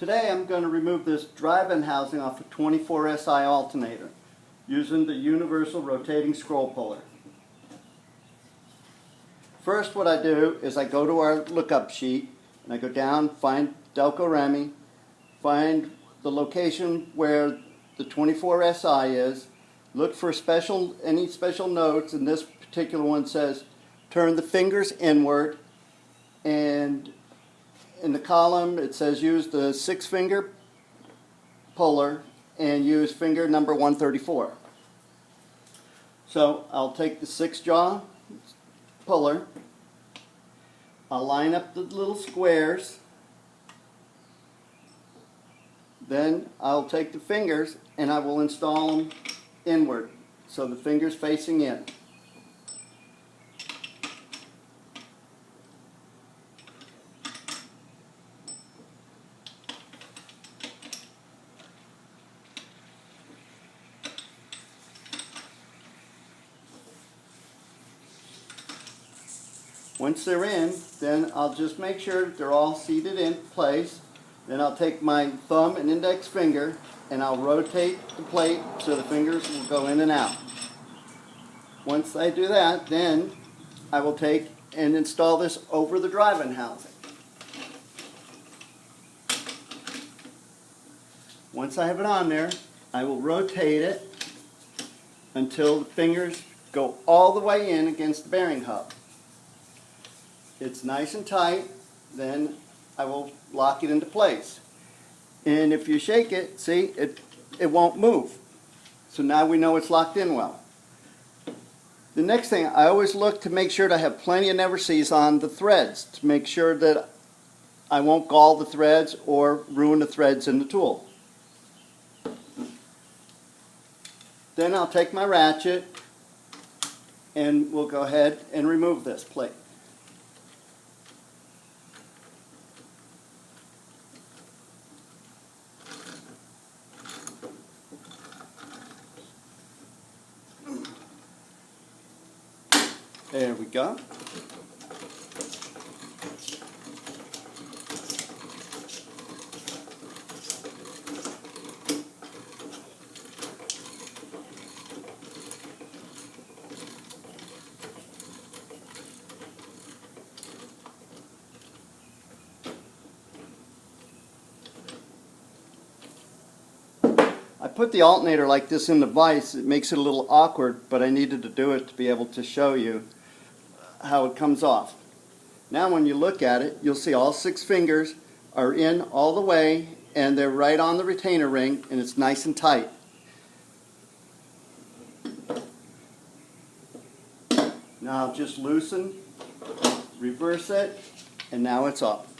Today I'm going to remove this drive-in housing off a 24SI alternator using the universal rotating scroll puller. First, what I do is I go to our lookup sheet and I go down, find Delco Remy, find the location where the 24SI is, look for any special notes, and this particular one says turn the fingers inward, and in the column it says use the 6-finger puller and use finger number 134. So I'll take the 6-jaw puller, I'll line up the little squares, then I'll take the fingers and I will install them inward, so the fingers facing in. Once they're in, then I'll just make sure they're all seated in place. Then I'll take my thumb and index finger and I'll rotate the plate so the fingers will go in and out. Once I do that, then I will take and install this over the drive-in housing. Once I have it on there, I will rotate it until the fingers go all the way in against the bearing hub. It's nice and tight, then I will lock it into place. And if you shake it, see, it won't move. So now we know it's locked in well. The next thing, I always look to make sure to have plenty of never sees on the threads to make sure that I won't gall the threads or ruin the threads in the tool. Then I'll take my ratchet and we'll go ahead and remove this plate. There we go. I put the alternator like this in the vise. It makes it a little awkward, but I needed to do it to be able to show you how it comes off. Now when you look at it, you'll see all 6 fingers are in all the way and they're right on the retainer ring and it's nice and tight. Now I'll just loosen, reverse it, and now it's off.